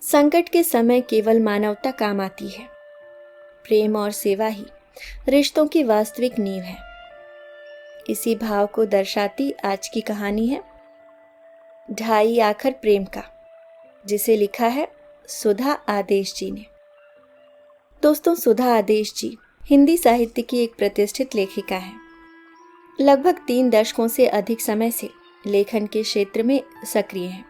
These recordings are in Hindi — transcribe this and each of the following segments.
संकट के समय केवल मानवता काम आती है। प्रेम और सेवा ही रिश्तों की वास्तविक नींव है। इसी भाव को दर्शाती आज की कहानी है ढाई आखर प्रेम का, जिसे लिखा है सुधा आदेश जी ने। दोस्तों, सुधा आदेश जी हिंदी साहित्य की एक प्रतिष्ठित लेखिका हैं। लगभग 3 दशकों से अधिक समय से लेखन के क्षेत्र में सक्रिय हैं।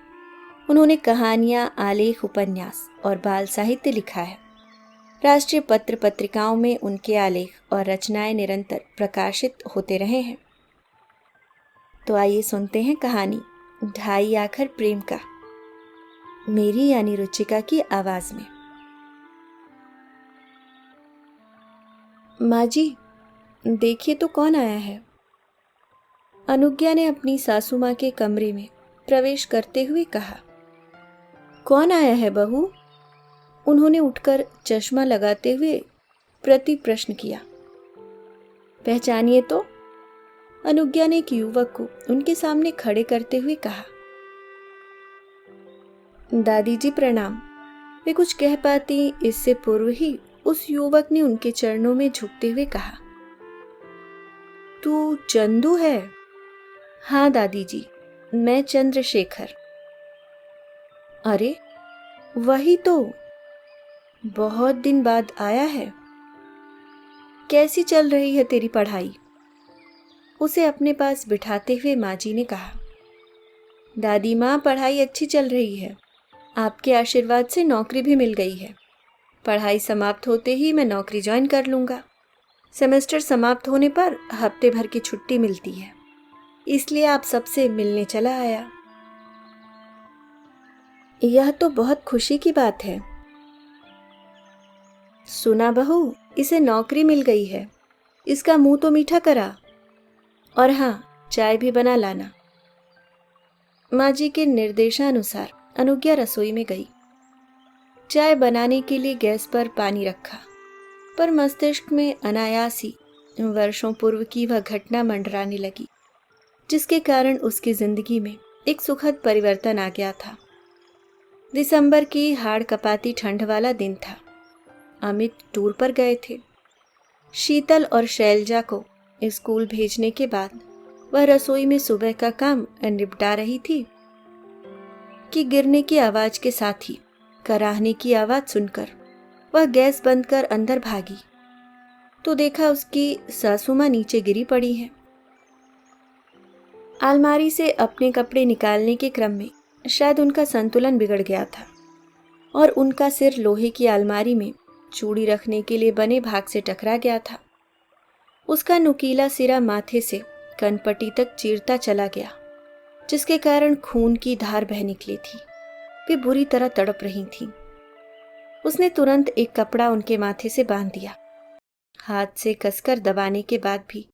उन्होंने कहानियां, आलेख, उपन्यास और बाल साहित्य लिखा है। राष्ट्रीय पत्र पत्रिकाओं में उनके आलेख और रचनाएं निरंतर प्रकाशित होते रहे हैं। तो आइए सुनते हैं कहानी ढाई आखर प्रेम का, मेरी यानी रुचिका की आवाज में। माँ जी, देखिए तो कौन आया है। अनुज्ञा ने अपनी सासू माँ के कमरे में प्रवेश करते हुए कहा। कौन आया है बहू? उन्होंने उठकर चश्मा लगाते हुए प्रति प्रश्न किया। पहचानिए तो, अनुज्ञा ने एक युवक को उनके सामने खड़े करते हुए कहा। दादी जी प्रणाम। वे कुछ कह पाती इससे पूर्व ही उस युवक ने उनके चरणों में झुकते हुए कहा, तू चंदू है? हाँ दादी जी, मैं चंद्रशेखर। अरे वही तो, बहुत दिन बाद आया है। कैसी चल रही है तेरी पढ़ाई? उसे अपने पास बिठाते हुए माँ जी ने कहा। दादी माँ, पढ़ाई अच्छी चल रही है। आपके आशीर्वाद से नौकरी भी मिल गई है। पढ़ाई समाप्त होते ही मैं नौकरी ज्वाइन कर लूँगा। सेमेस्टर समाप्त होने पर हफ्ते भर की छुट्टी मिलती है, इसलिए आप सबसे मिलने चला आया। यह तो बहुत खुशी की बात है। सुना बहू, इसे नौकरी मिल गई है। इसका मुंह तो मीठा करा, और हाँ, चाय भी बना लाना। माँ जी के निर्देशानुसार अनुज्ञा रसोई में गई। चाय बनाने के लिए गैस पर पानी रखा, पर मस्तिष्क में अनायास ही वर्षों पूर्व की वह घटना मंडराने लगी, जिसके कारण उसकी जिंदगी में एक सुखद परिवर्तन आ गया था। दिसंबर की हाड़ कपाती ठंड वाला दिन था। अमित टूर पर गए थे। शीतल और शैलजा को स्कूल भेजने के बाद वह रसोई में सुबह का काम निपटा रही थी कि गिरने की आवाज के साथ ही कराहने की आवाज सुनकर वह गैस बंद कर अंदर भागी, तो देखा उसकी सासू माँ नीचे गिरी पड़ी है। अलमारी से अपने कपड़े निकालने के क्रम में शायद उनका संतुलन बिगड़ गया था और उनका सिर लोहे की अलमारी में चूड़ी रखने के लिए बने भाग से टकरा गया था। उसका नुकीला सिरा माथे से कनपट्टी तक चीरता चला गया, जिसके कारण खून की धार बह निकली थी। वे बुरी तरह तड़प रही थीं। उसने तुरंत एक कपड़ा उनके माथे से बांध दिया। हाथ से कसकर दबाने के बाद भी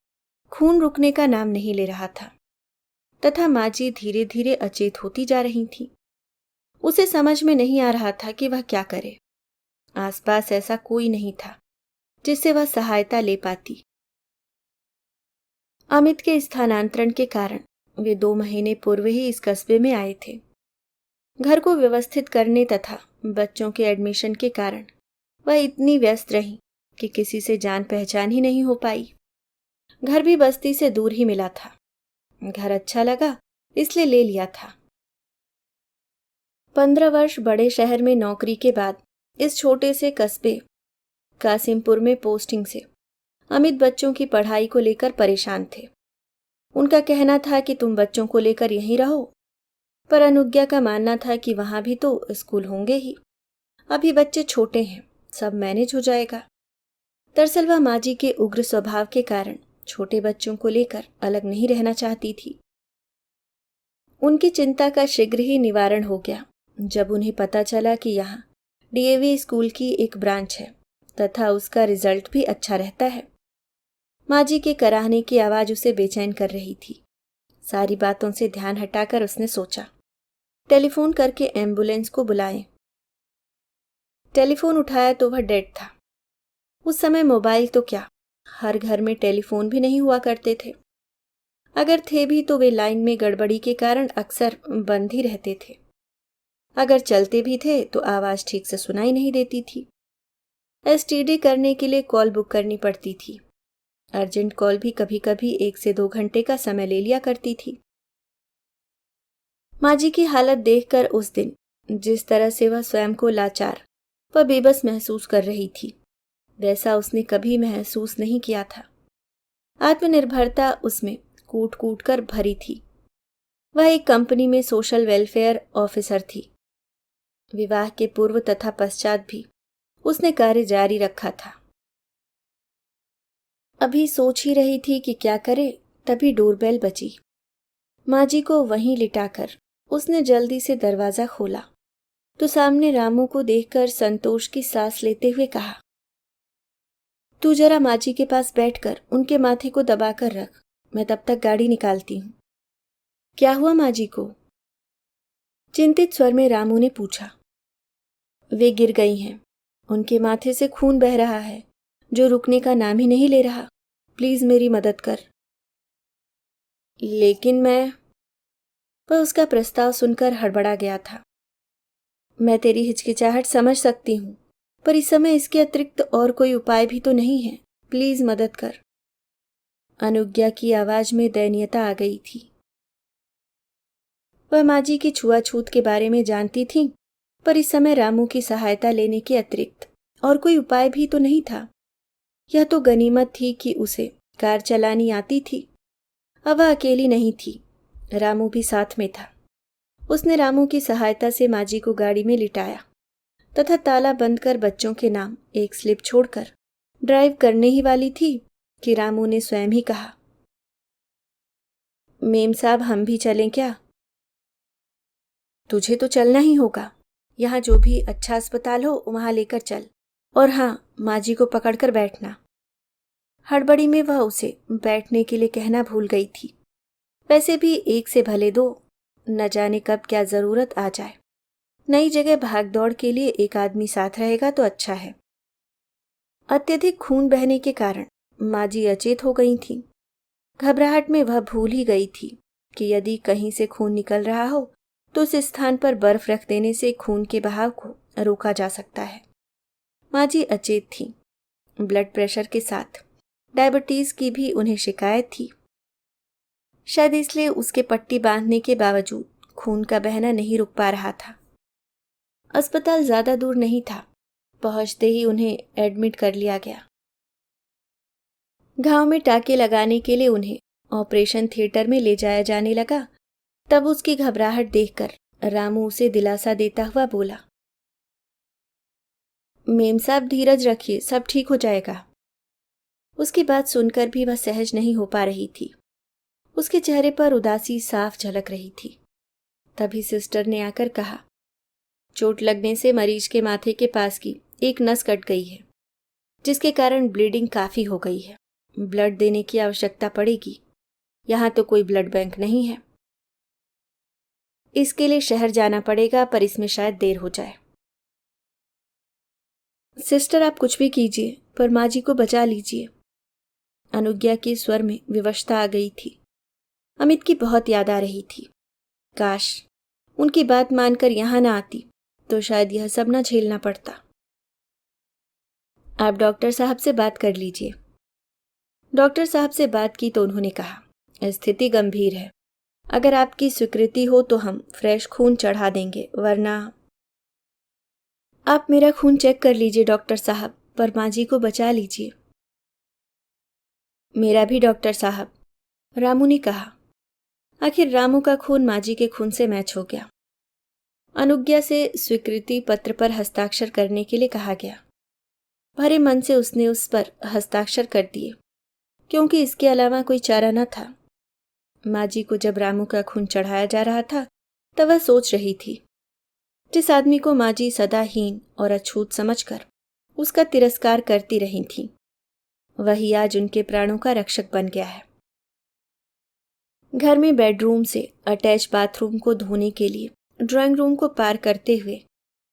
खून रुकने का नाम नहीं ले रहा था, तथा माँ जी धीरे धीरे अचेत होती जा रही थी। उसे समझ में नहीं आ रहा था कि वह क्या करे। आसपास ऐसा कोई नहीं था जिससे वह सहायता ले पाती। अमित के स्थानांतरण के कारण वे 2 महीने पूर्व ही इस कस्बे में आए थे। घर को व्यवस्थित करने तथा बच्चों के एडमिशन के कारण वह इतनी व्यस्त रही कि किसी से जान पहचान ही नहीं हो पाई। घर भी बस्ती से दूर ही मिला था। घर अच्छा लगा, इसलिए ले लिया था। 15 वर्ष बड़े शहर में नौकरी के बाद इस छोटे से कस्बे कासिमपुर में पोस्टिंग से अमित बच्चों की पढ़ाई को लेकर परेशान थे। उनका कहना था कि तुम बच्चों को लेकर यहीं रहो, पर अनुज्ञा का मानना था कि वहां भी तो स्कूल होंगे ही। अभी बच्चे छोटे हैं, सब मैनेज हो जाएगा। दरअसल वह माँ जी के उग्र स्वभाव के कारण छोटे बच्चों को लेकर अलग नहीं रहना चाहती थी। उनकी चिंता का शीघ्र ही निवारण हो गया जब उन्हें पता चला कि यहाँ डीएवी स्कूल की एक ब्रांच है तथा उसका रिजल्ट भी अच्छा रहता है। माँ जी के कराहने की आवाज उसे बेचैन कर रही थी। सारी बातों से ध्यान हटाकर उसने सोचा, टेलीफोन करके एम्बुलेंस को बुलाएं। टेलीफोन उठाया तो वह डेड था। उस समय मोबाइल तो क्या, हर घर में टेलीफोन भी नहीं हुआ करते थे। अगर थे भी तो वे लाइन में गड़बड़ी के कारण अक्सर बंद ही रहते थे। अगर चलते भी थे तो आवाज ठीक से सुनाई नहीं देती थी। एसटीडी करने के लिए कॉल बुक करनी पड़ती थी। अर्जेंट कॉल भी कभी कभी 1 से 2 घंटे का समय ले लिया करती थी। माँ जी की हालत देखकर उस दिन जिस तरह से वह स्वयं को लाचार व बेबस महसूस कर रही थी, वैसा उसने कभी महसूस नहीं किया था। आत्मनिर्भरता उसमें कूट कूट कर भरी थी। वह एक कंपनी में सोशल वेलफेयर ऑफिसर थी। विवाह के पूर्व तथा पश्चात भी उसने कार्य जारी रखा था। अभी सोच ही रही थी कि क्या करे, तभी डोरबेल बजी। माँ जी को वहीं लिटाकर उसने जल्दी से दरवाजा खोला तो सामने रामू को देखकर संतोष की सांस लेते हुए कहा, तू जरा माँ जी के पास बैठकर उनके माथे को दबाकर रख, मैं तब तक गाड़ी निकालती हूं। क्या हुआ माँ जी को? चिंतित स्वर में रामू ने पूछा। वे गिर गई हैं, उनके माथे से खून बह रहा है जो रुकने का नाम ही नहीं ले रहा। प्लीज मेरी मदद कर। लेकिन वह उसका प्रस्ताव सुनकर हड़बड़ा गया था। मैं तेरी हिचकिचाहट समझ सकती हूं, पर इस समय इसके अतिरिक्त और कोई उपाय भी तो नहीं है। प्लीज मदद कर। अनुज्ञा की आवाज में दयनीयता आ गई थी। वह माँ जी की छुआछूत के बारे में जानती थी, पर इस समय रामू की सहायता लेने के अतिरिक्त और कोई उपाय भी तो नहीं था। यह तो गनीमत थी कि उसे कार चलानी आती थी। अब वह अकेली नहीं थी, रामू भी साथ में था। उसने रामू की सहायता से माँ जी को गाड़ी में लिटाया तथा ताला बंद कर बच्चों के नाम एक स्लिप छोड़कर ड्राइव करने ही वाली थी कि रामू ने स्वयं ही कहा, मेम साहब हम भी चलें क्या? तुझे तो चलना ही होगा। यहाँ जो भी अच्छा अस्पताल हो वहां लेकर चल, और हाँ, माँ जी को पकड़कर बैठना। हड़बड़ी में वह उसे बैठने के लिए कहना भूल गई थी। वैसे भी एक से भले दो, न जाने कब क्या जरूरत आ जाए। नई जगह भाग दौड़ के लिए एक आदमी साथ रहेगा तो अच्छा है। अत्यधिक खून बहने के कारण माँ जी अचेत हो गई थी। घबराहट में वह भूल ही गई थी कि यदि कहीं से खून निकल रहा हो तो उस स्थान पर बर्फ रख देने से खून के बहाव को रोका जा सकता है। माँ जी अचेत थी। ब्लड प्रेशर के साथ डायबिटीज की भी उन्हें शिकायत थी। शायद इसलिए उसके पट्टी बांधने के बावजूद खून का बहना नहीं रुक पा रहा था। अस्पताल ज्यादा दूर नहीं था। पहुंचते ही उन्हें एडमिट कर लिया गया। घाव में टाके लगाने के लिए उन्हें ऑपरेशन थिएटर में ले जाया जाने लगा। तब उसकी घबराहट देखकर रामू उसे दिलासा देता हुआ बोला, मेम साहब धीरज रखिए, सब ठीक हो जाएगा। उसकी बात सुनकर भी वह सहज नहीं हो पा रही थी। उसके चेहरे पर उदासी साफ झलक रही थी। तभी सिस्टर ने आकर कहा, चोट लगने से मरीज के माथे के पास की एक नस कट गई है, जिसके कारण ब्लीडिंग काफी हो गई है। ब्लड देने की आवश्यकता पड़ेगी। यहाँ तो कोई ब्लड बैंक नहीं है। इसके लिए शहर जाना पड़ेगा, पर इसमें शायद देर हो जाए। सिस्टर आप कुछ भी कीजिए, पर माँ जी को बचा लीजिए। अनुज्ञा के स्वर में विवशता आ गई थी। अमित की बहुत याद आ रही थी। काश उनकी बात मानकर यहाँ ना आती तो शायद यह सब ना झेलना पड़ता। आप डॉक्टर साहब से बात कर लीजिए। डॉक्टर साहब से बात की तो उन्होंने कहा, स्थिति गंभीर है। अगर आपकी स्वीकृति हो तो हम फ्रेश खून चढ़ा देंगे, वरना आप मेरा खून चेक कर लीजिए डॉक्टर साहब, पर माँ जी को बचा लीजिए। मेरा भी डॉक्टर साहब, रामू ने कहा। आखिर रामू का खून माँ जी के खून से मैच हो गया। अनुज्ञा से स्वीकृति पत्र पर हस्ताक्षर करने के लिए कहा गया। भरे मन से उसने उस पर हस्ताक्षर कर दिए, क्योंकि इसके अलावा कोई चारा न था। माँ जी को जब रामू का खून चढ़ाया जा रहा था तब वह सोच रही थी, जिस आदमी को माँ जी सदा हीन और अछूत समझकर उसका तिरस्कार करती रही थी, वही आज उनके प्राणों का रक्षक बन गया है। घर में बेडरूम से अटैच बाथरूम को धोने के लिए ड्राइंग रूम को पार करते हुए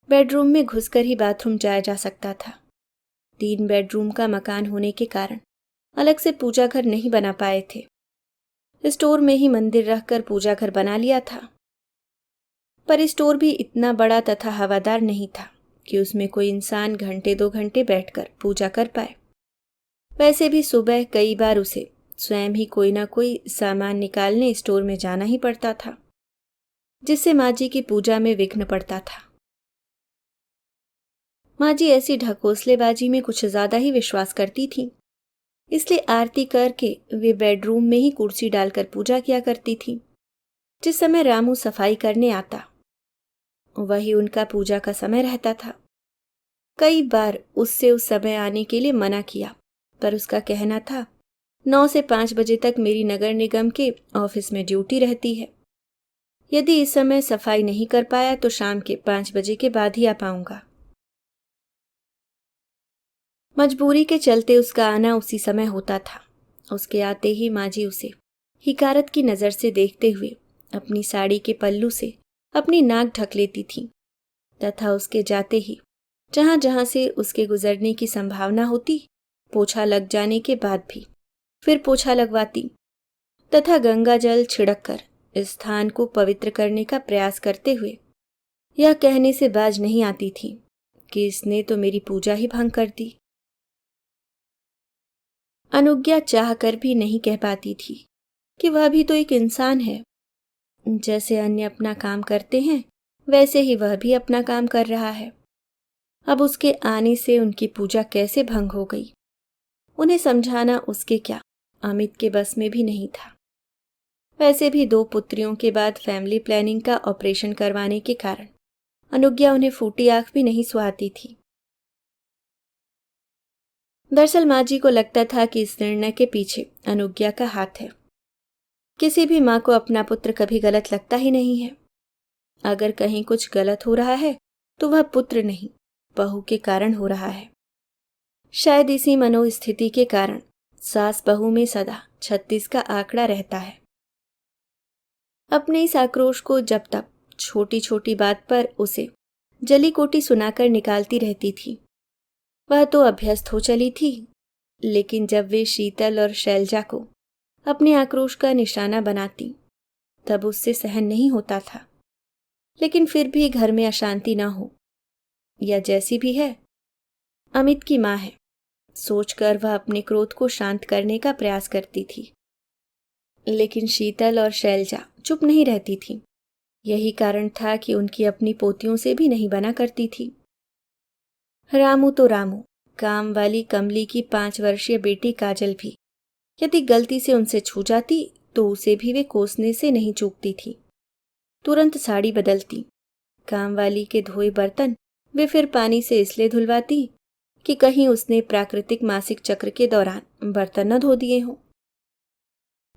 बेडरूम में घुसकर ही बाथरूम जाया जा सकता था। 3 बेडरूम का मकान होने के कारण अलग से पूजा घर नहीं बना पाए थे। स्टोर में ही मंदिर रखकर पूजा घर बना लिया था। पर स्टोर भी इतना बड़ा तथा हवादार नहीं था कि उसमें कोई इंसान घंटे 2 घंटे बैठकर पूजा कर पाए। वैसे भी सुबह कई बार उसे स्वयं ही कोई ना कोई सामान निकालने स्टोर में जाना ही पड़ता था, जिससे माँ जी की पूजा में विघ्न पड़ता था। माँ जी ऐसी ढकोसलेबाजी में कुछ ज्यादा ही विश्वास करती थी, इसलिए आरती करके वे बेडरूम में ही कुर्सी डालकर पूजा किया करती थी। जिस समय रामू सफाई करने आता, वही उनका पूजा का समय रहता था। कई बार उससे उस समय आने के लिए मना किया, पर उसका कहना था 9 से 5 बजे तक मेरी नगर निगम के ऑफिस में ड्यूटी रहती है। यदि इस समय सफाई नहीं कर पाया तो शाम के 5 बजे के बाद ही आ पाऊंगा। मजबूरी के चलते उसका आना उसी समय होता था। उसके आते ही माँ जी उसे हिकारत की नजर से देखते हुए अपनी साड़ी के पल्लू से अपनी नाक ढक लेती थी तथा उसके जाते ही जहां जहां से उसके गुजरने की संभावना होती, पोछा लग जाने के बाद भी फिर पोछा लगवाती तथा गंगा जल छिड़क कर इस स्थान को पवित्र करने का प्रयास करते हुए यह कहने से बाज नहीं आती थी कि इसने तो मेरी पूजा ही भंग कर दी। अनुज्ञा चाह कर भी नहीं कह पाती थी कि वह भी तो एक इंसान है। जैसे अन्य अपना काम करते हैं वैसे ही वह भी अपना काम कर रहा है। अब उसके आने से उनकी पूजा कैसे भंग हो गई, उन्हें समझाना उसके क्या अमित के बस में भी नहीं था। वैसे भी 2 पुत्रियों के बाद फैमिली प्लानिंग का ऑपरेशन करवाने के कारण अनुज्ञा उन्हें फूटी आंख भी नहीं सुहाती थी। दरअसल माँ जी को लगता था कि इस निर्णय के पीछे अनुज्ञा का हाथ है। किसी भी माँ को अपना पुत्र कभी गलत लगता ही नहीं है। अगर कहीं कुछ गलत हो रहा है तो वह पुत्र नहीं, बहू के कारण हो रहा है। शायद इसी मनोस्थिति के कारण सास बहू में सदा 36 का आंकड़ा रहता है। अपने इस आक्रोश को जब तक छोटी छोटी बात पर उसे जली कोटी सुनाकर निकालती रहती थी, वह तो अभ्यस्त हो चली थी। लेकिन जब वे शीतल और शैलजा को अपने आक्रोश का निशाना बनाती, तब उससे सहन नहीं होता था। लेकिन फिर भी घर में अशांति न हो, या जैसी भी है अमित की माँ है, सोचकर वह अपने क्रोध को शांत करने का प्रयास करती थी। लेकिन शीतल और शैलजा चुप नहीं रहती थी। यही कारण था कि उनकी अपनी पोतियों से भी नहीं बना करती थी। रामू तो रामू, काम वाली कमली की 5 वर्षीय बेटी काजल भी यदि गलती से उनसे छू जाती तो उसे भी वे कोसने से नहीं चूकती थी। तुरंत साड़ी बदलती, काम वाली के धोए बर्तन वे फिर पानी से इसलिए धुलवाती कि कहीं उसने प्राकृतिक मासिक चक्र के दौरान बर्तन न धो दिए हों।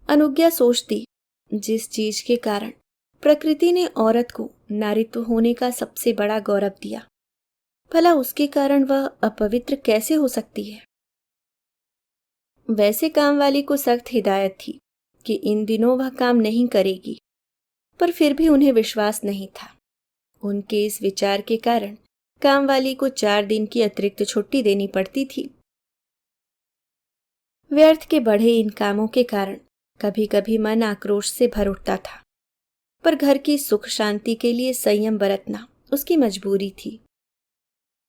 अनुज्ञा सोचती, जिस चीज के कारण प्रकृति ने औरत को नारीत्व होने का सबसे बड़ा गौरव दिया, भला उसके कारण वह अपवित्र कैसे हो सकती है। वैसे काम वाली को सख्त हिदायत थी कि इन दिनों वह काम नहीं करेगी, पर फिर भी उन्हें विश्वास नहीं था। उनके इस विचार के कारण काम वाली को 4 दिन की अतिरिक्त छुट्टी देनी पड़ती थी। व्यर्थ के बढ़े इन कामों के कारण कभी कभी मन आक्रोश से भर उठता था, पर घर की सुख शांति के लिए संयम बरतना उसकी मजबूरी थी।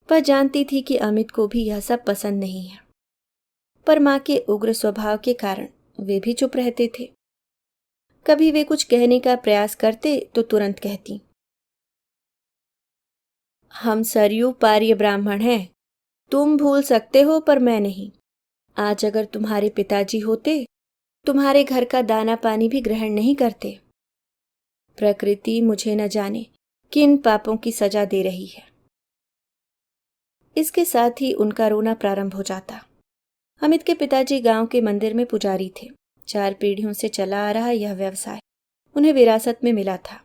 वह जानती थी कि अमित को भी यह सब पसंद नहीं है, पर माँ के उग्र स्वभाव के कारण वे भी चुप रहते थे। कभी वे कुछ कहने का प्रयास करते तो तुरंत कहती, हम सरयू पार्य ब्राह्मण हैं, तुम भूल सकते हो पर मैं नहीं। आज अगर तुम्हारे पिताजी होते, तुम्हारे घर का दाना पानी भी ग्रहण नहीं करते। प्रकृति मुझे न जाने किन पापों की सजा दे रही है। इसके साथ ही उनका रोना प्रारंभ हो जाता। अमित के पिताजी गांव के मंदिर में पुजारी थे। 4 पीढ़ियों से चला आ रहा यह व्यवसाय उन्हें विरासत में मिला था।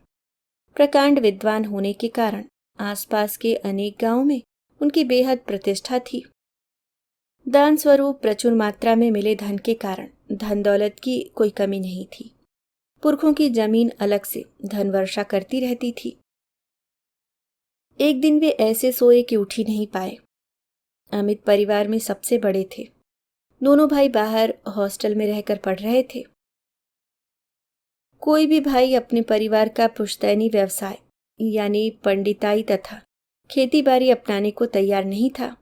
प्रकांड विद्वान होने के कारण आसपास के अनेक गांवों में उनकी बेहद प्रतिष्ठा थी। दान स्वरूप प्रचुर मात्रा में मिले धन के कारण धन दौलत की कोई कमी नहीं थी। पुरखों की जमीन अलग से धन वर्षा करती रहती थी। एक दिन वे ऐसे सोए कि उठ ही नहीं पाए। अमित परिवार में सबसे बड़े थे। दोनों भाई बाहर हॉस्टल में रहकर पढ़ रहे थे। कोई भी भाई अपने परिवार का पुश्तैनी व्यवसाय यानी पंडिताई तथा खेतीबाड़ी अपनाने को तैयार नहीं था।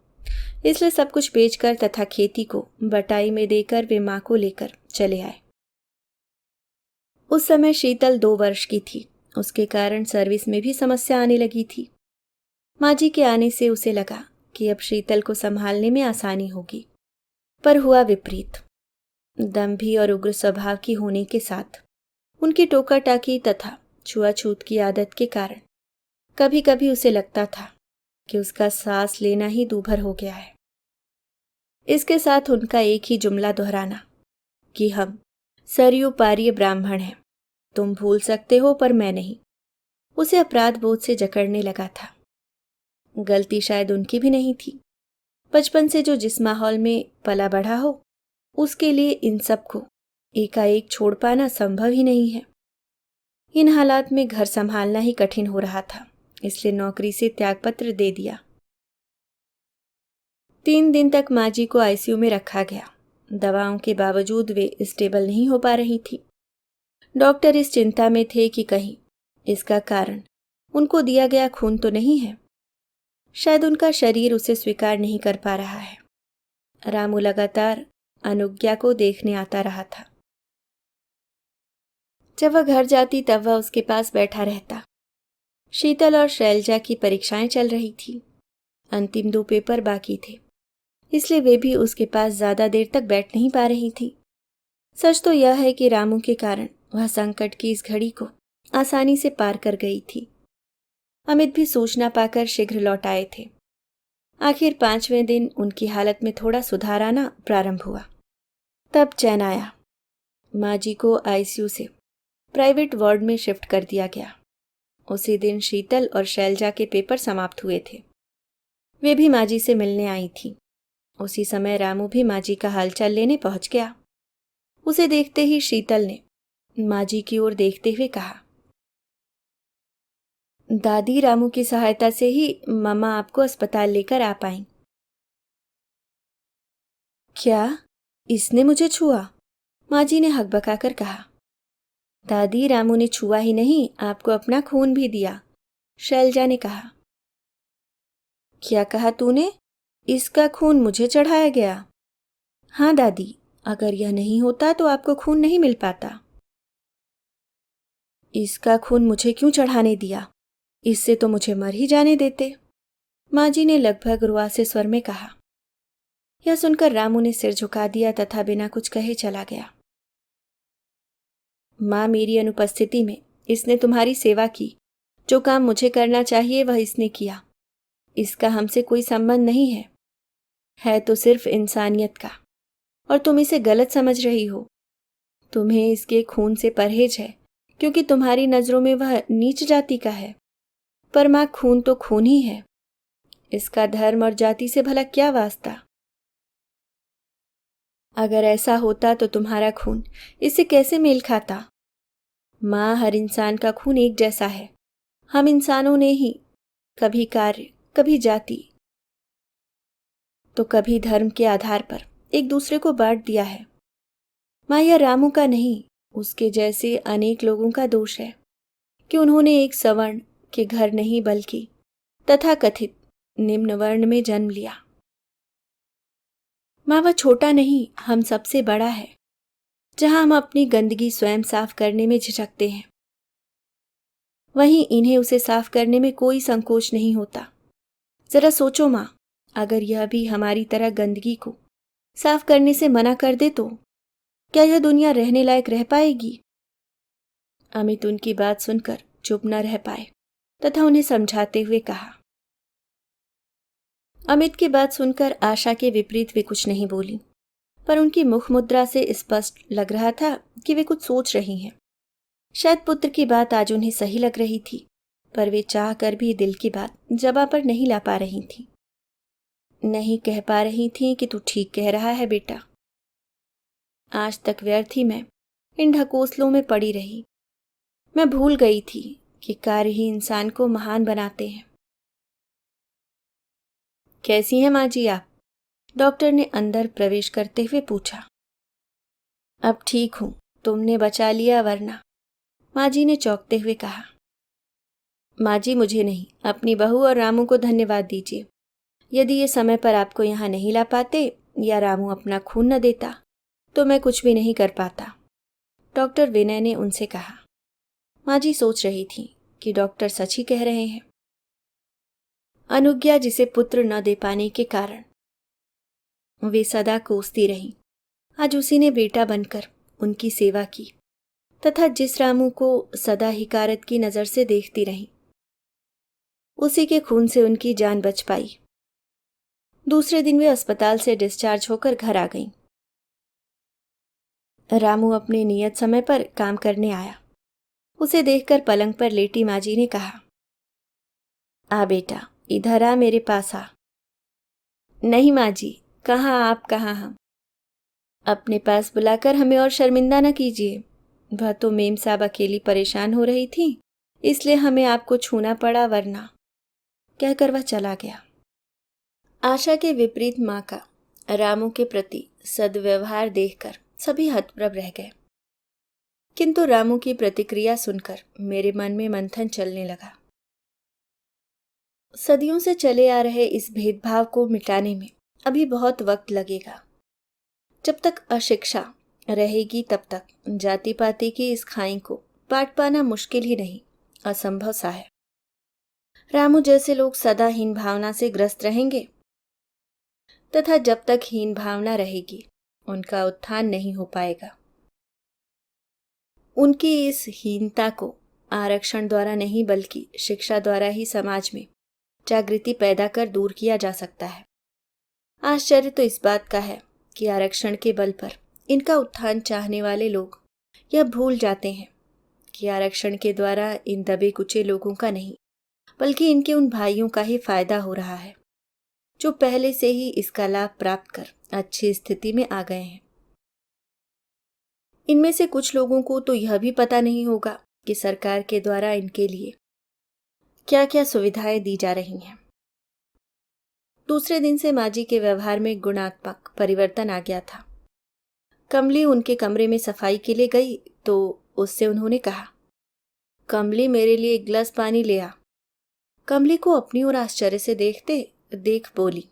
इसलिए सब कुछ बेचकर तथा खेती को बटाई में देकर वे मां को लेकर चले आए। उस समय शीतल 2 वर्ष की थी। उसके कारण सर्विस में भी समस्या आने लगी थी। माँ जी के आने से उसे लगा कि अब शीतल को संभालने में आसानी होगी, पर हुआ विपरीत। दंभी और उग्र स्वभाव की होने के साथ उनकी टोका टाकी तथा छुआछूत की आदत के कारण कभी कभी उसे लगता था कि उसका सांस लेना ही दूभर हो गया है। इसके साथ उनका एक ही जुमला दोहराना कि हम सरयू पारीय ब्राह्मण हैं, तुम भूल सकते हो पर मैं नहीं, उसे अपराध बोध से जकड़ने लगा था। गलती शायद उनकी भी नहीं थी। बचपन से जो जिस माहौल में पला बढ़ा हो, उसके लिए इन सब को एकाएक छोड़ पाना संभव ही नहीं है। इन हालात में घर संभालना ही कठिन हो रहा था, इसलिए नौकरी से त्यागपत्र दे दिया। 3 दिन तक माँ जी को आईसीयू में रखा गया। दवाओं के बावजूद वे स्टेबल नहीं हो पा रही थी। डॉक्टर इस चिंता में थे कि कहीं इसका कारण उनको दिया गया खून तो नहीं है। शायद उनका शरीर उसे स्वीकार नहीं कर पा रहा है। रामू लगातार अनुज्ञा को देखने आता रहा था। जब वह घर जाती तब वह उसके पास बैठा रहता। शीतल और शैलजा की परीक्षाएं चल रही थी। अंतिम 2 पेपर बाकी थे, इसलिए वे भी उसके पास ज्यादा देर तक बैठ नहीं पा रही थी। सच तो यह है कि रामू के कारण वह संकट की इस घड़ी को आसानी से पार कर गई थी। अमित भी सूचना पाकर शीघ्र लौट आए थे। आखिर 5वें दिन उनकी हालत में थोड़ा सुधार आना प्रारंभ हुआ। तब चैन आया। माँ जी को आईसीयू से प्राइवेट वार्ड में शिफ्ट कर दिया गया। उसी दिन शीतल और शैलजा के पेपर समाप्त हुए थे। वे भी माँ जी से मिलने आई थी। उसी समय रामू भी माँ जी का हालचाल लेने पहुंच गया। उसे देखते ही शीतल ने माँ जी की ओर देखते हुए कहा, दादी, रामू की सहायता से ही मामा आपको अस्पताल लेकर आ पाई। क्या? इसने मुझे छुआ? माँ जी ने हकबकाकर कहा। दादी, रामू ने छुआ ही नहीं, आपको अपना खून भी दिया, शैलजा ने कहा। क्या कहा तूने? इसका खून मुझे चढ़ाया गया? हाँ दादी, अगर यह नहीं होता तो आपको खून नहीं मिल पाता। इसका खून मुझे क्यों चढ़ाने दिया? इससे तो मुझे मर ही जाने देते, माँ जी ने लगभग रुआसे स्वर में कहा। यह सुनकर रामू ने सिर झुका दिया तथा बिना कुछ कहे चला गया। माँ, मेरी अनुपस्थिति में इसने तुम्हारी सेवा की। जो काम मुझे करना चाहिए वह इसने किया। इसका हमसे कोई संबंध नहीं है तो सिर्फ इंसानियत का, और तुम इसे गलत समझ रही हो। तुम्हें इसके खून से परहेज है क्योंकि तुम्हारी नजरों में वह नीच जाति का है। पर माँ, खून तो खून ही है, इसका धर्म और जाति से भला क्या वास्ता? अगर ऐसा होता तो तुम्हारा खून इससे कैसे मेल खाता? माँ, हर इंसान का खून एक जैसा है। हम इंसानों ने ही कभी कार्य, कभी जाति तो कभी धर्म के आधार पर एक दूसरे को बांट दिया है। माँ, यह रामू का नहीं, उसके जैसे अनेक लोगों का दोष है कि उन्होंने एक सवर्ण के घर नहीं बल्कि तथाकथित निम्न वर्ण में जन्म लिया। माँ, वह छोटा नहीं, हम सबसे बड़ा है। जहां हम अपनी गंदगी स्वयं साफ करने में झिझकते हैं, वहीं इन्हें उसे साफ करने में कोई संकोच नहीं होता। जरा सोचो माँ, अगर यह भी हमारी तरह गंदगी को साफ करने से मना कर दे तो क्या यह दुनिया रहने लायक रह पाएगी? अमित उनकी बात सुनकर चुप न रह पाए तथा उन्हें समझाते हुए कहा। अमित की बात सुनकर आशा के विपरीत वे कुछ नहीं बोली, पर उनकी मुख मुद्रा से स्पष्ट लग रहा था कि वे कुछ सोच रही हैं। शायद पुत्र की बात आज उन्हें सही लग रही थी, पर वे चाह कर भी दिल की बात जबां पर नहीं ला पा रही थी। नहीं कह पा रही थी कि तू ठीक कह रहा है बेटा। आज तक व्यर्थ ही मैं इन ढकोसलों में पड़ी रही। मैं भूल गई थी कि कार्य ही इंसान को महान बनाते हैं। कैसी हैं माँ जी आप? डॉक्टर ने अंदर प्रवेश करते हुए पूछा। अब ठीक हूं, तुमने बचा लिया वरना, माँ जी ने चौंकते हुए कहा। माँ जी, मुझे नहीं, अपनी बहू और रामू को धन्यवाद दीजिए। यदि ये समय पर आपको यहाँ नहीं ला पाते या रामू अपना खून न देता तो मैं कुछ भी नहीं कर पाता, डॉक्टर विनय ने उनसे कहा। माँ जी सोच रही थी कि डॉक्टर सच ही कह रहे हैं। अनुज्ञा जिसे पुत्र न दे पाने के कारण वे सदा कोसती रहीं, आज उसी ने बेटा बनकर उनकी सेवा की तथा जिस रामू को सदा हिकारत की नजर से देखती रहीं, उसी के खून से उनकी जान बच पाई। दूसरे दिन वे अस्पताल से डिस्चार्ज होकर घर आ गईं। रामू अपने नियत समय पर काम करने आया। उसे देखकर पलंग पर लेटी माँ जी ने कहा, आ बेटा, इधर आ, मेरे पास आ। नहीं माँ जी, कहाँ आप कहाँ हम। अपने पास बुलाकर हमें और शर्मिंदा न कीजिए। वह तो मेम साहब अकेली परेशान हो रही थी, इसलिए हमें आपको छूना पड़ा, वरना, कहकर वह चला गया। आशा के विपरीत माँ का रामू के प्रति सद्व्यवहार देखकर सभी हतप्रभ रह गए, किंतु रामू की प्रतिक्रिया सुनकर मेरे मन में मंथन चलने लगा। सदियों से चले आ रहे इस भेदभाव को मिटाने में अभी बहुत वक्त लगेगा। जब तक अशिक्षा रहेगी तब तक जाति पाति की इस खाई को पाट पाना मुश्किल ही नहीं, असंभव सा है। रामू जैसे लोग सदा हीन भावना से ग्रस्त रहेंगे तथा जब तक हीन भावना रहेगी उनका उत्थान नहीं हो पाएगा। उनकी इस हीनता को आरक्षण द्वारा नहीं बल्कि शिक्षा द्वारा ही समाज में जागृति पैदा कर दूर किया जा सकता है। आश्चर्य तो इस बात का है कि आरक्षण के बल पर इनका उत्थान चाहने वाले लोग यह भूल जाते हैं कि आरक्षण के द्वारा इन दबे कुचे लोगों का नहीं बल्कि इनके उन भाइयों का ही फायदा हो रहा है जो पहले से ही इसका लाभ प्राप्त कर अच्छी स्थिति में आ गए हैं। इनमें से कुछ लोगों को तो यह भी पता नहीं होगा कि सरकार के द्वारा इनके लिए क्या क्या सुविधाएं दी जा रही हैं। दूसरे दिन से माँ जी के व्यवहार में गुणात्मक परिवर्तन आ गया था। कमली उनके कमरे में सफाई के लिए गई तो उससे उन्होंने कहा, कमली, मेरे लिए एक गिलास पानी ले आ। कमली को अपनी ओर आश्चर्य से देखते देख बोली,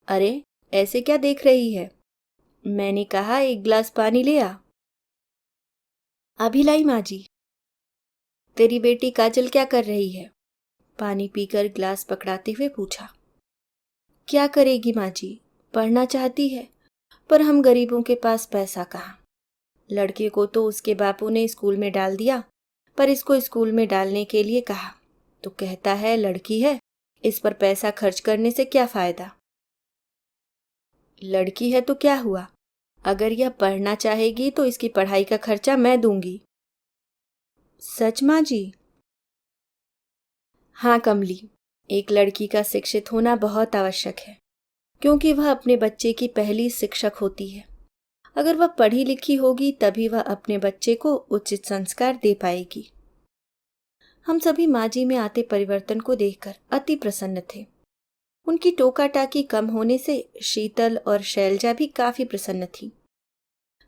अरे ऐसे क्या देख रही है? मैंने कहा एक गिलास पानी ले आ। अभी लाई माँ जी। तेरी बेटी काजल क्या कर रही है? पानी पीकर गिलास पकड़ाते हुए पूछा। क्या करेगी माँ जी, पढ़ना चाहती है, पर हम गरीबों के पास पैसा कहाँ। लड़के को तो उसके बापू ने स्कूल में डाल दिया, पर इसको स्कूल में डालने के लिए कहा तो कहता है लड़की है, इस पर पैसा खर्च करने से क्या फायदा। लड़की है तो क्या हुआ, अगर यह पढ़ना चाहेगी तो इसकी पढ़ाई का खर्चा मैं दूंगी। सच माँ जी? हाँ कमली, एक लड़की का शिक्षित होना बहुत आवश्यक है, क्योंकि वह अपने बच्चे की पहली शिक्षक होती है। अगर वह पढ़ी लिखी होगी तभी वह अपने बच्चे को उचित संस्कार दे पाएगी। हम सभी माँ जी में आते परिवर्तन को देखकर अति प्रसन्न थे। उनकी टोका टाकी कम होने से शीतल और शैलजा भी काफी प्रसन्न थी।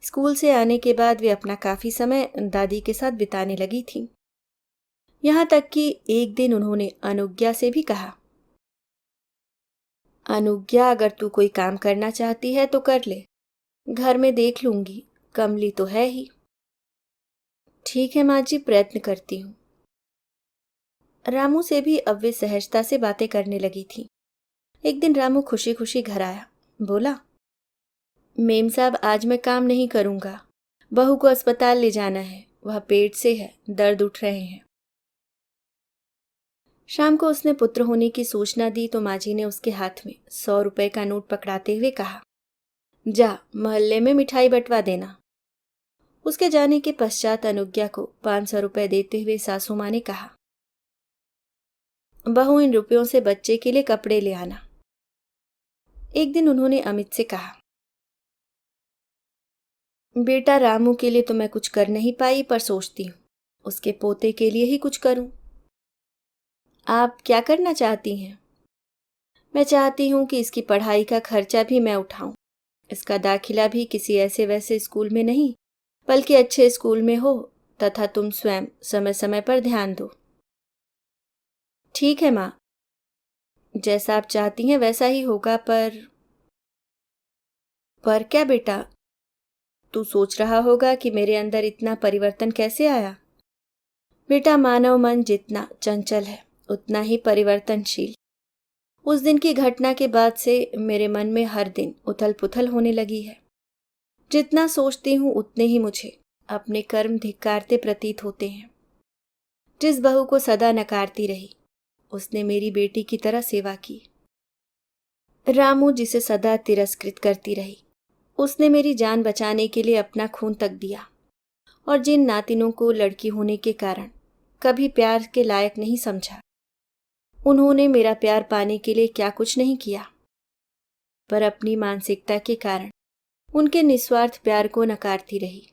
स्कूल से आने के बाद वे अपना काफी समय दादी के साथ बिताने लगी थी। यहाँ तक कि एक दिन उन्होंने अनुज्ञा से भी कहा, अनुज्ञा, अगर तू कोई काम करना चाहती है तो कर ले, घर में देख लूंगी, कमली तो है ही। ठीक है माँ जी, प्रयत्न करती हूँ। रामू से भी अब वे सहजता से बातें करने लगी थी। एक दिन रामू खुशी खुशी घर आया, बोला, मेम साहब, आज मैं काम नहीं करूंगा, बहू को अस्पताल ले जाना है, वह पेट से है, दर्द उठ रहे हैं। शाम को उसने पुत्र होने की सूचना दी तो माँ जी ने उसके हाथ में 100 रुपए का नोट पकड़ाते हुए कहा, जा मोहल्ले में मिठाई बंटवा देना। उसके जाने के पश्चात अनुज्ञा को 500 रुपए देते हुए सासू माँ ने कहा, बहू, इन रुपयों से बच्चे के लिए कपड़े ले आना। एक दिन उन्होंने अमित से कहा, बेटा, रामू के लिए तो मैं कुछ कर नहीं पाई, पर सोचती हूँ उसके पोते के लिए ही कुछ करूं। आप क्या करना चाहती हैं? मैं चाहती हूँ कि इसकी पढ़ाई का खर्चा भी मैं उठाऊं, इसका दाखिला भी किसी ऐसे वैसे स्कूल में नहीं बल्कि अच्छे स्कूल में हो, तथा तुम स्वयं समय समय पर ध्यान दो। ठीक है माँ, जैसा आप चाहती हैं वैसा ही होगा। पर क्या बेटा? तू सोच रहा होगा कि मेरे अंदर इतना परिवर्तन कैसे आया। बेटा, मानव मन जितना चंचल है उतना ही परिवर्तनशील। उस दिन की घटना के बाद से मेरे मन में हर दिन उथल पुथल होने लगी है। जितना सोचती हूँ उतने ही मुझे अपने कर्म धिक्कारते प्रतीत होते हैं। जिस बहू को सदा नकारती रही उसने मेरी बेटी की तरह सेवा की। रामू जिसे सदा तिरस्कृत करती रही उसने मेरी जान बचाने के लिए अपना खून तक दिया। और जिन नातिनों को लड़की होने के कारण कभी प्यार के लायक नहीं समझा, उन्होंने मेरा प्यार पाने के लिए क्या कुछ नहीं किया, पर अपनी मानसिकता के कारण उनके निस्वार्थ प्यार को नकारती रही।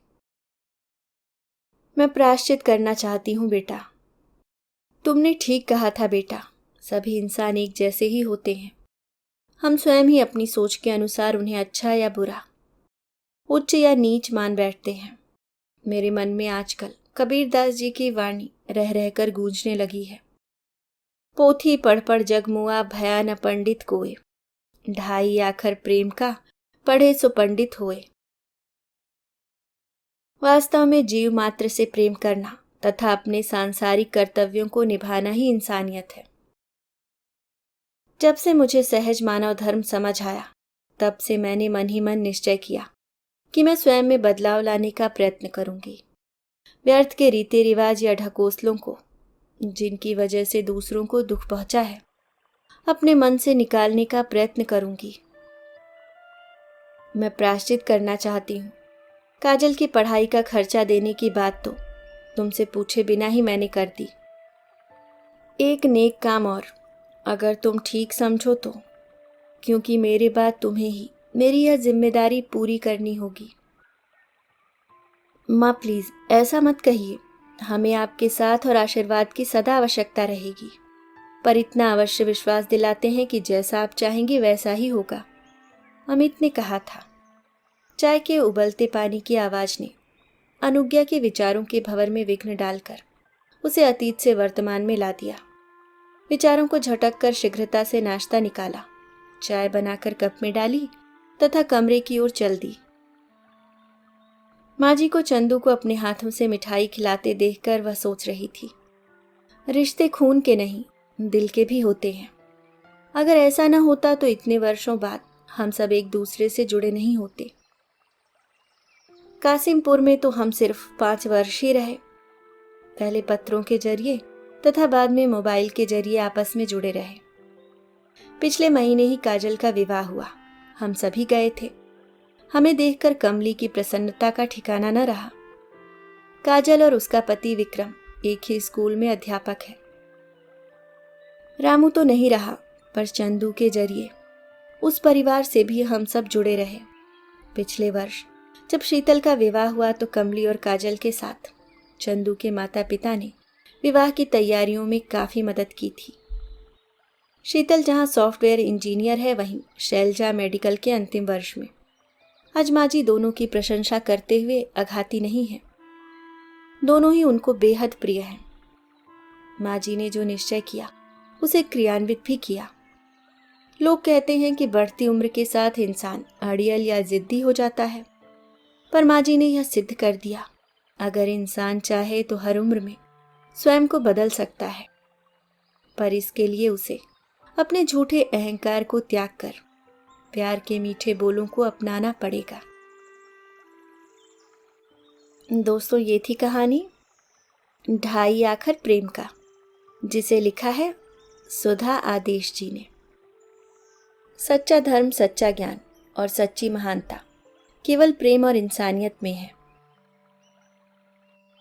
मैं प्रायश्चित करना चाहती हूँ बेटा। तुमने ठीक कहा था बेटा, सभी इंसान एक जैसे ही होते हैं। हम स्वयं ही अपनी सोच के अनुसार उन्हें अच्छा या बुरा, उच्च या नीच मान बैठते हैं। मेरे मन में आजकल कबीरदास जी की वाणी रह रहकर गूंजने लगी है। पोथी पढ़ पढ़ जग मुआ, भया न पंडित कोय। ढाई आखर प्रेम का, पढ़े सो पंडित होए। वास्तव में जीव मात्र से प्रेम करना तथा अपने सांसारिक कर्तव्यों को निभाना ही इंसानियत है। जब से मुझे सहज मानव धर्म समझ आया, तब से मैंने मन ही मन निश्चय किया कि मैं स्वयं में बदलाव लाने का प्रयत्न करूंगी। व्यर्थ के रीति रिवाज या ढकोसलों को, जिनकी वजह से दूसरों को दुख पहुंचा है, अपने मन से निकालने का प्रयत्न करूंगी। मैं प्रायश्चित करना चाहती हूँ। काजल की पढ़ाई का खर्चा देने की बात तो तुमसे पूछे बिना ही मैंने कर दी। एक नेक काम और, अगर तुम ठीक समझो तो, क्योंकि मेरे बाद तुम्हें ही मेरी यह जिम्मेदारी पूरी करनी होगी। माँ प्लीज ऐसा मत कहिए। हमें आपके साथ और आशीर्वाद की सदा आवश्यकता रहेगी, पर इतना अवश्य विश्वास दिलाते हैं कि जैसा आप चाहेंगे वैसा ही होगा। अमित ने कहा था। चाय के उबलते पानी की आवाज ने अनुज्ञा के विचारों के भंवर में विघ्न डालकर उसे अतीत से वर्तमान में ला दिया। विचारों को झटक कर शीघ्रता से नाश्ता निकाला, चाय बनाकर कप में डाली तथा कमरे की ओर चल दी। माँ जी को चंदू को अपने हाथों से मिठाई खिलाते देखकर वह सोच रही थी, रिश्ते खून के नहीं दिल के भी होते हैं। अगर ऐसा न होता तो इतने वर्षों बाद हम सब एक दूसरे से जुड़े नहीं होते। कासिमपुर में तो हम सिर्फ 5 वर्ष ही रहे। पहले पत्रों के जरिए तथा बाद में मोबाइल के जरिए आपस में जुड़े रहे। पिछले महीने ही काजल का विवाह हुआ। हम सभी गए थे। हमें देखकर कमली की प्रसन्नता का ठिकाना न रहा। काजल और उसका पति विक्रम एक ही स्कूल में अध्यापक है। रामू तो नहीं रहा, पर चंदू के जरिए उस परिवार से भी हम सब जुड़े रहे। पिछले वर्ष जब शीतल का विवाह हुआ तो कमली और काजल के साथ चंदू के माता पिता ने विवाह की तैयारियों में काफी मदद की थी। शीतल जहां सॉफ्टवेयर इंजीनियर है, वहीं शैलजा मेडिकल के अंतिम वर्ष में। आज माँ जी दोनों की प्रशंसा करते हुए अघाती नहीं है। दोनों ही उनको बेहद प्रिय हैं। माँ जी ने जो निश्चय किया उसे क्रियान्वित भी किया। लोग कहते हैं कि बढ़ती उम्र के साथ इंसान अड़ियल या जिद्दी हो जाता है, पर माँ जी ने यह सिद्ध कर दिया, अगर इंसान चाहे तो हर उम्र में स्वयं को बदल सकता है, पर इसके लिए उसे अपने झूठे अहंकार को त्याग कर प्यार के मीठे बोलों को अपनाना पड़ेगा। दोस्तों, ये थी कहानी ढाई आखर प्रेम का, जिसे लिखा है सुधा आदेश जी ने। सच्चा धर्म, सच्चा ज्ञान और सच्ची महानता केवल प्रेम और इंसानियत में है।